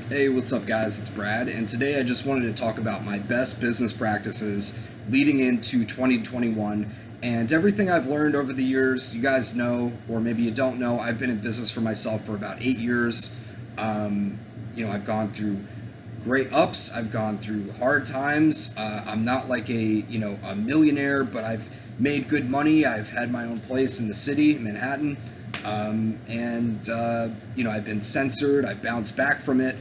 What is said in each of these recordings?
Hey, what's up, guys? It's Brad, and today I just wanted to talk about my best business practices leading into 2021 and everything I've learned over the years. You guys know, or maybe you don't know, I've been in business for myself for about 8 years. I've gone through great ups, I've gone through hard times. I'm not like a millionaire, but I've made good money. I've had my own place in the city, Manhattan. I've been censored, I've bounced back from it,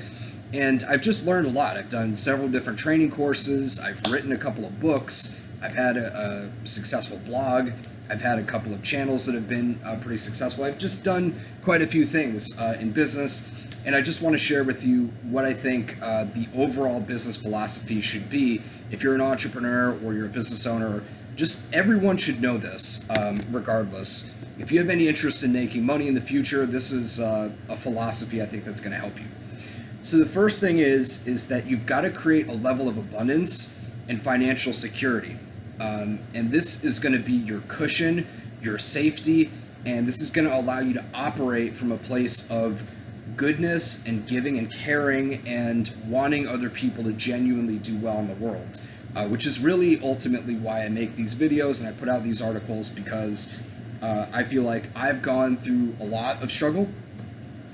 and I've just learned a lot. I've done several different training courses, I've written a couple of books, I've had a successful blog, I've had a couple of channels that have been pretty successful. I've just done quite a few things in business, and I just want to share with you what I think the overall business philosophy should be. If you're an entrepreneur or you're a business owner, just everyone should know this, regardless. If you have any interest in making money in the future, this is a philosophy I think that's going to help you. So the first thing is that you've got to create a level of abundance and financial security. And this is going to be your cushion, your safety, and this is going to allow you to operate from a place of goodness and giving and caring and wanting other people to genuinely do well in the world, which is really ultimately why I make these videos and I put out these articles, because I feel like I've gone through a lot of struggle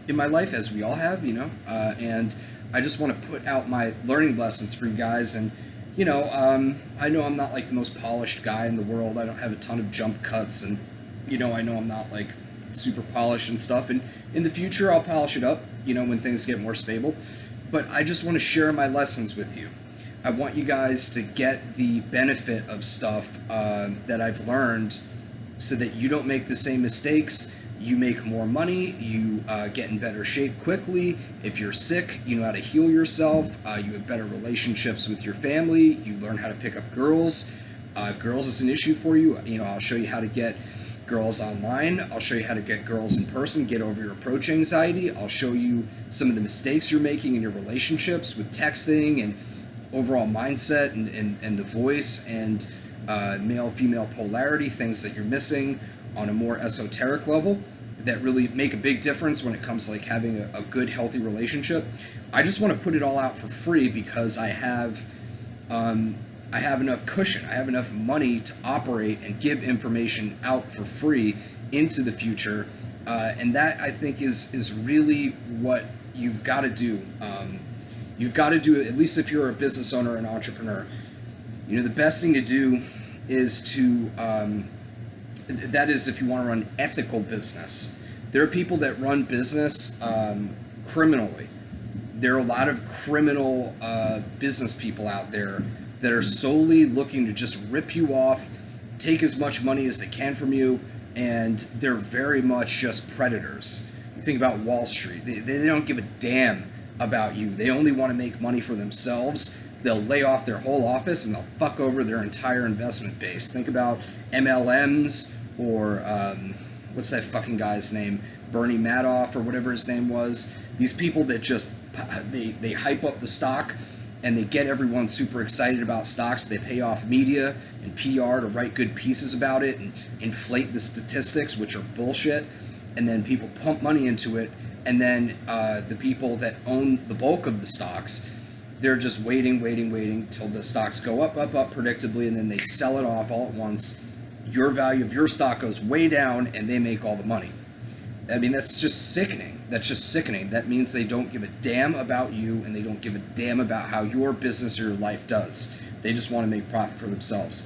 in my life, as we all have, and I just want to put out my learning lessons for you guys. And, I know I'm not like the most polished guy in the world. I don't have a ton of jump cuts, and, I know I'm not like super polished and stuff. And in the future, I'll polish it up, when things get more stable. But I just want to share my lessons with you. I want you guys to get the benefit of stuff that I've learned, so that you don't make the same mistakes, you make more money, you get in better shape quickly. If you're sick, you know how to heal yourself, you have better relationships with your family, you learn how to pick up girls. If girls is an issue for you, I'll show you how to get girls online, I'll show you how to get girls in person, get over your approach anxiety, I'll show you some of the mistakes you're making in your relationships with texting and overall mindset and the voice and male-female polarity, things that you're missing on a more esoteric level that really make a big difference when it comes to like having a good, healthy relationship. I just want to put it all out for free because I have enough cushion, I have enough money to operate and give information out for free into the future, and that I think is really what you've got to do. You've got to do it, at least if you're a business owner or an entrepreneur. The best thing to do is to, that is if you want to run ethical business. There are people that run business criminally. There are a lot of criminal business people out there that are solely looking to just rip you off, take as much money as they can from you, and they're very much just predators. You think about Wall Street. They don't give a damn about you. They only want to make money for themselves. They'll lay off their whole office and they'll fuck over their entire investment base. Think about MLMs or what's that fucking guy's name? Bernie Madoff or whatever his name was. These people that just, they hype up the stock and they get everyone super excited about stocks. They pay off media and PR to write good pieces about it and inflate the statistics, which are bullshit. And then people pump money into it. And then the people that own the bulk of the stocks, they're just waiting till the stocks go up predictably, and then they sell it off all at once. Your value of your stock goes way down, and they make all the money. I mean, that's just sickening. That means they don't give a damn about you, and they don't give a damn about how your business or your life does. They just want to make profit for themselves.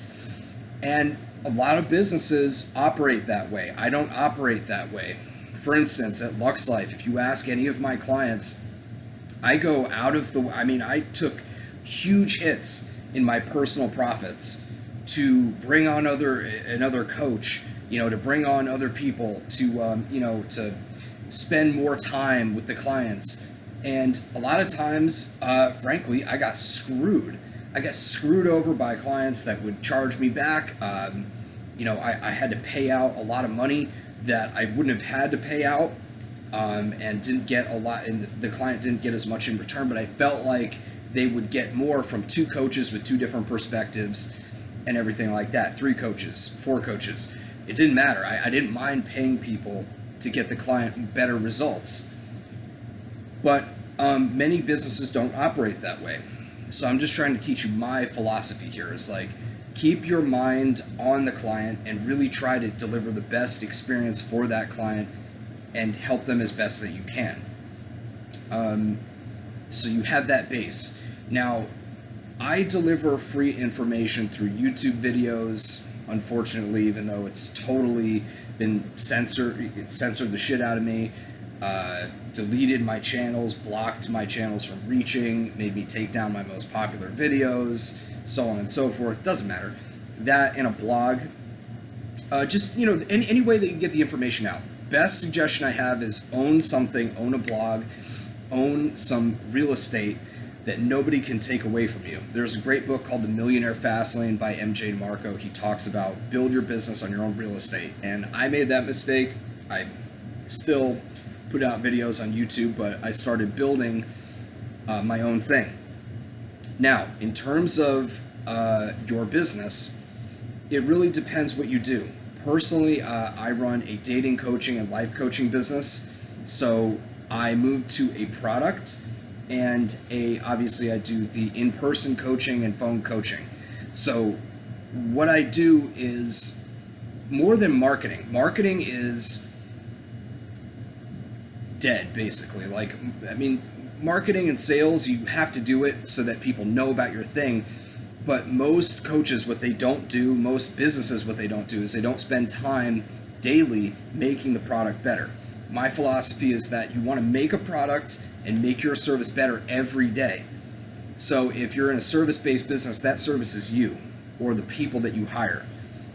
And a lot of businesses operate that way. I don't operate that way. For instance, at Lux Life, if you ask any of my clients, I go out of I took huge hits in my personal profits to bring on another coach, to bring on other people, to spend more time with the clients. And a lot of times, frankly, I got screwed. I got screwed over by clients that would charge me back. I had to pay out a lot of money that I wouldn't have had to pay out. And didn't get a lot, and the client didn't get as much in return, but I felt like they would get more from two coaches with two different perspectives and everything like that. 3 coaches, 4 coaches. It didn't matter. I didn't mind paying people to get the client better results. But Many businesses don't operate that way. So I'm just trying to teach you my philosophy here. Is like, keep your mind on the client and really try to deliver the best experience for that client and help them as best that you can. So you have that base. Now, I deliver free information through YouTube videos, unfortunately, even though it's totally been censored. It censored the shit out of me, deleted my channels, blocked my channels from reaching, made me take down my most popular videos, so on and so forth. Doesn't matter. That and a blog. Just, any way that you get the information out. Best suggestion I have is own something, own a blog, own some real estate that nobody can take away from you. There's a great book called The Millionaire Fastlane by MJ DeMarco. He talks about build your business on your own real estate. And I made that mistake. I still put out videos on YouTube, but I started building my own thing. Now, in terms of your business, it really depends what you do. Personally, I run a dating coaching and life coaching business. So I moved to a product, and obviously I do the in-person coaching and phone coaching. So what I do is more than marketing. Marketing is dead, basically. Marketing and sales, you have to do it so that people know about your thing. But most coaches, what they don't do, most businesses, what they don't do is they don't spend time daily making the product better. My philosophy is that you want to make a product and make your service better every day. So if you're in a service-based business, that service is you or the people that you hire.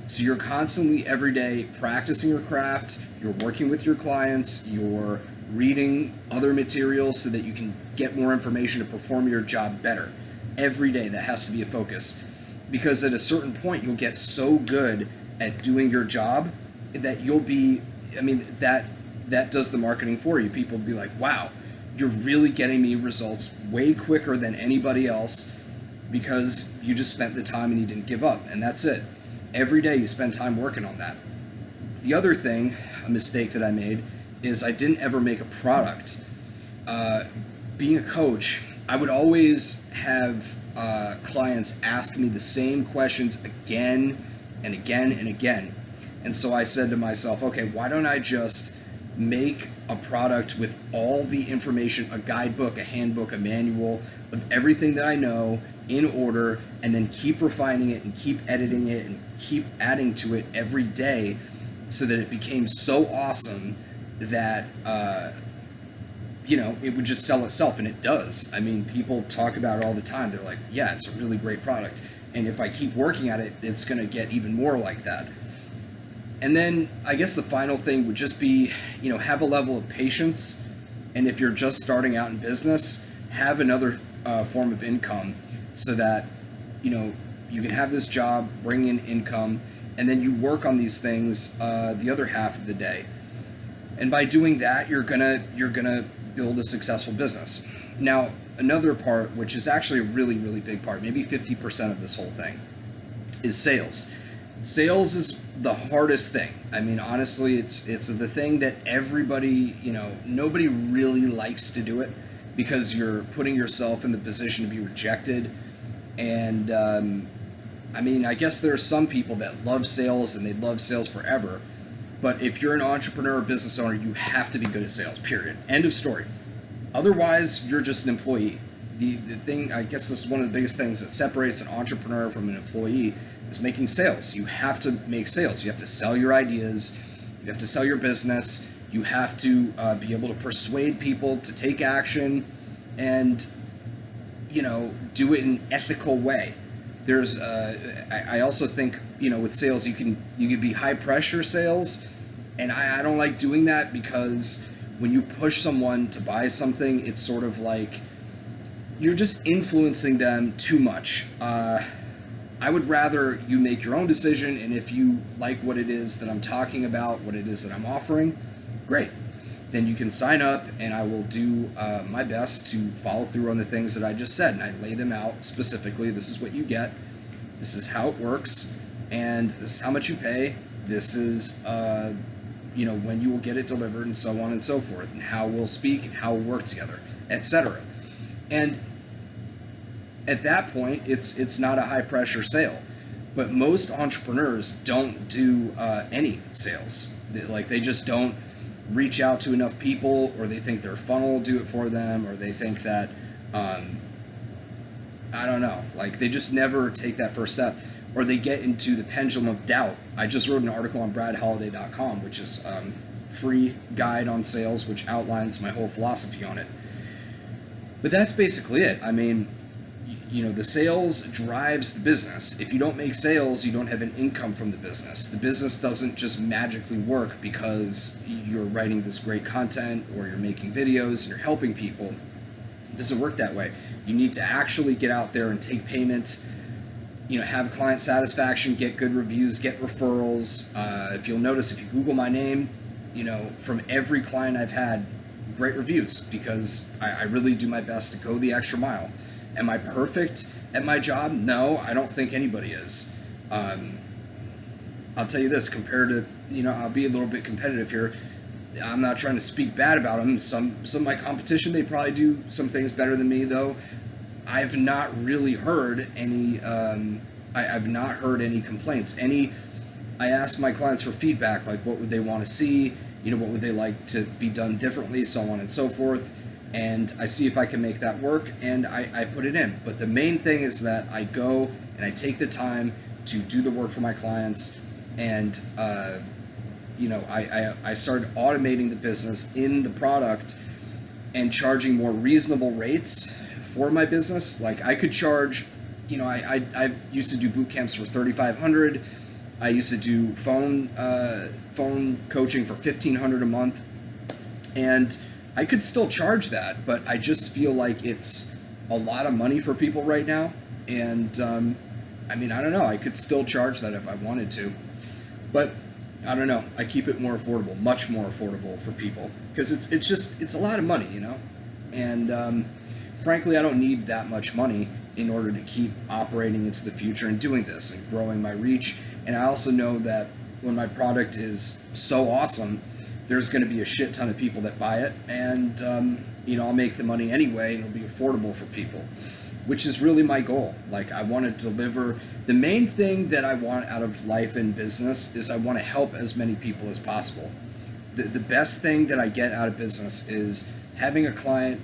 So you're constantly every day practicing your craft, you're working with your clients, you're reading other materials so that you can get more information to perform your job better. Every day that has to be a focus, because at a certain point you'll get so good at doing your job that you'll be, that does the marketing for you. People will be like, wow, you're really getting me results way quicker than anybody else because you just spent the time and you didn't give up. And that's it. Every day you spend time working on that. The other thing, a mistake that I made, is I didn't ever make a product. Being a coach, I would always have clients ask me the same questions again and again and again. And so I said to myself, okay, why don't I just make a product with all the information, a guidebook, a handbook, a manual of everything that I know in order, and then keep refining it and keep editing it and keep adding to it every day so that it became so awesome that it would just sell itself. And it does. People talk about it all the time. They're like, yeah, it's a really great product, and if I keep working at it, it's going to get even more like that. And then I guess the final thing would just be, have a level of patience. And if you're just starting out in business, have another form of income so that, you can have this job, bring in income, and then you work on these things the other half of the day. And by doing that, you're gonna build a successful business. Now, another part, which is actually a really, really big part, maybe 50% of this whole thing, is sales. Sales is the hardest thing. Honestly, it's the thing that everybody, nobody really likes to do it because you're putting yourself in the position to be rejected. And I guess there are some people that love sales and they love sales forever. But if you're an entrepreneur or business owner, you have to be good at sales, period. End of story. Otherwise, you're just an employee. The thing, I guess this is one of the biggest things that separates an entrepreneur from an employee is making sales. You have to make sales. You have to sell your ideas. You have to sell your business. You have to be able to persuade people to take action and, do it in an ethical way. There's, I also think, with sales, you can be high pressure sales. And I don't like doing that because when you push someone to buy something, it's sort of like you're just influencing them too much. I would rather you make your own decision, and if you like what it is that I'm talking about, what it is that I'm offering, great. Then you can sign up, and I will do my best to follow through on the things that I just said. And I lay them out specifically. This is what you get. This is how it works. And this is how much you pay. This is, when you will get it delivered, and so on and so forth, and how we'll speak and how we'll work together. etc. And at that point, it's not a high pressure sale. But most entrepreneurs don't do any sales. They just don't reach out to enough people, or they think their funnel will do it for them, or they think that I don't know, like they just never take that first step, or they get into the pendulum of doubt. I just wrote an article on bradholiday.com, which is free guide on sales, which outlines my whole philosophy on it. But that's basically it. I mean, the sales drives the business. If you don't make sales, you don't have an income from the business. The business doesn't just magically work because you're writing this great content or you're making videos and you're helping people. It doesn't work that way. You need to actually get out there and take payment, have client satisfaction, get good reviews, get referrals. If you'll notice, if you Google my name, from every client I've had, great reviews, because I really do my best to go the extra mile. Am I perfect at my job? No, I don't think anybody is. I'll tell you this, compared to, I'll be a little bit competitive here. I'm not trying to speak bad about them. Some of my competition, they probably do some things better than me, though. I've not really heard any, I've not heard any complaints. I ask my clients for feedback, like what would they want to see, what would they like to be done differently, so on and so forth. And I see if I can make that work, and I put it in. But the main thing is that I go and I take the time to do the work for my clients, and I started automating the business in the product and charging more reasonable rates for my business. Like I could charge, I used to do boot camps for $3,500. I used to do phone coaching for $1,500 a month, and I could still charge that, but I just feel like it's a lot of money for people right now. And I don't know, I could still charge that if I wanted to, but I don't know, I keep it more affordable, much more affordable for people, because it's a lot of money, and frankly, I don't need that much money in order to keep operating into the future and doing this and growing my reach. And I also know that when my product is so awesome, there's going to be a shit ton of people that buy it, and I'll make the money anyway, and it'll be affordable for people, which is really my goal. Like, I want to deliver. The main thing that I want out of life and business is I want to help as many people as possible. The best thing that I get out of business is having a client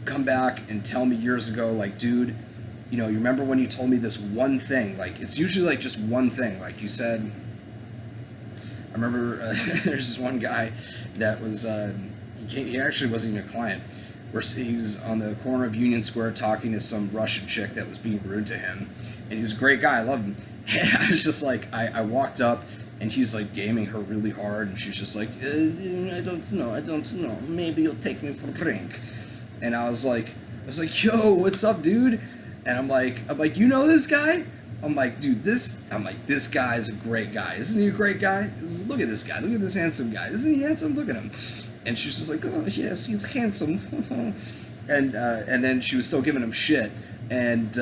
come back and tell me years ago, like, dude, you remember when you told me this one thing? Like, it's usually like just one thing. Like you said, I remember there's this one guy that was, he actually wasn't even a client, where he was on the corner of Union Square talking to some Russian chick that was being rude to him. And he's a great guy, I love him. And I was just like, I walked up, and he's like gaming her really hard, and she's just like, I don't know, maybe you'll take me for a drink. And I was like, yo, what's up, dude? And I'm like, you know this guy? I'm like, dude, this guy is a great guy. Isn't he a great guy? Look at this guy. Look at this handsome guy. Isn't he handsome? Look at him. And she's just like, oh, yes, he's handsome. and then she was still giving him shit. And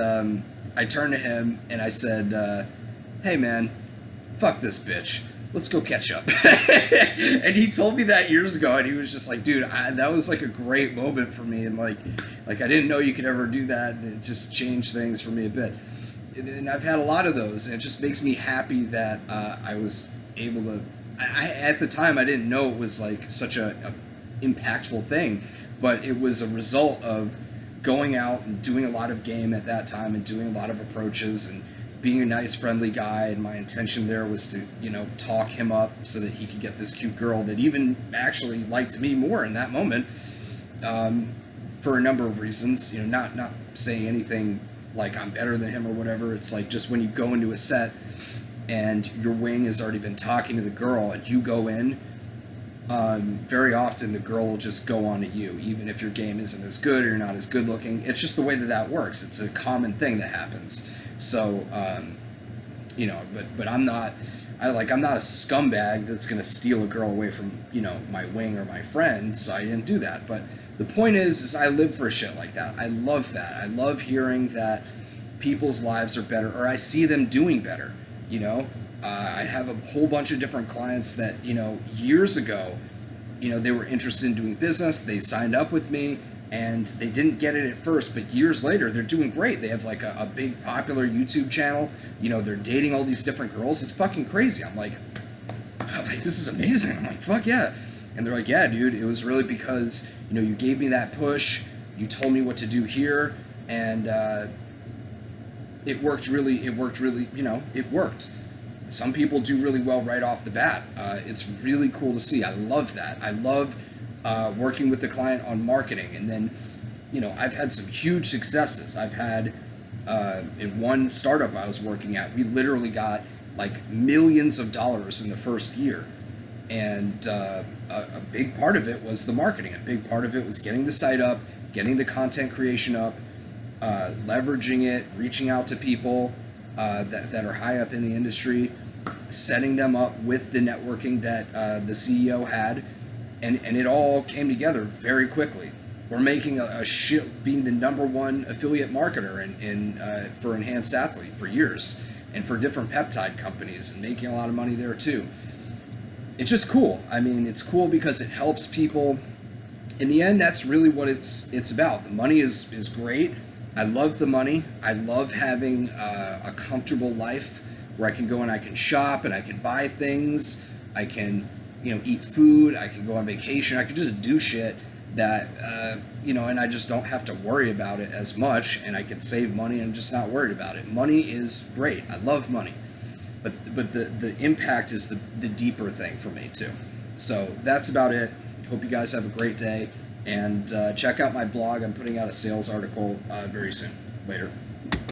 I turned to him and I said, hey, man, fuck this bitch. Let's go catch up. And he told me that years ago, and he was just like, dude, that was like a great moment for me. And like I didn't know you could ever do that. And it just changed things for me a bit. And I've had a lot of those, and it just makes me happy that I was able to. At the time, I didn't know it was like such a impactful thing, but it was a result of going out and doing a lot of game at that time, and doing a lot of approaches, and being a nice, friendly guy. And my intention there was to, talk him up so that he could get this cute girl that even actually liked me more in that moment, for a number of reasons. Not saying anything like I'm better than him or whatever. It's like, just when you go into a set and your wing has already been talking to the girl and you go in, very often the girl will just go on to you, even if your game isn't as good or you're not as good looking. It's just the way that works. It's a common thing that happens. So, but I'm not a scumbag that's going to steal a girl away from, my wing or my friend, so I didn't do that. But the point is I live for shit like that. I love that. I love hearing that people's lives are better, or I see them doing better, I have a whole bunch of different clients that, years ago, they were interested in doing business. They signed up with me. and they didn't get it at first, but years later they're doing great. They have like a big popular YouTube channel. You know, they're dating all these different girls. It's fucking crazy. I'm like, this is amazing. I'm like, fuck yeah. And they're like, yeah, dude, it was really because, you know, you gave me that push, you told me what to do here, and it worked really, you know, it worked. Some people do really well right off the bat. It's really cool to see. I love that. I love working with the client on marketing. And then, you know, I've had some huge successes. I've had, in one startup I was working at, we literally got like millions of dollars in the first year. And a big part of it was the marketing. A big part of it was getting the site up, getting the content creation up, leveraging it, reaching out to people that are high up in the industry, setting them up with the networking that the CEO had, and it all came together very quickly. We're making being the #1 affiliate marketer for Enhanced Athlete for years, and for different peptide companies, and making a lot of money there too. It's just cool. I mean, it's cool because it helps people. In the end, that's really what it's about. The money is great. I love the money. I love having a comfortable life where I can go and I can shop and I can buy things. I can, you know, eat food. I can go on vacation. I can just do shit that, you know, and I just don't have to worry about it as much, and I can save money and I'm just not worried about it. Money is great. I love money. But the impact is the deeper thing for me too. So that's about it. Hope you guys have a great day, and check out my blog. I'm putting out a sales article very soon. Later.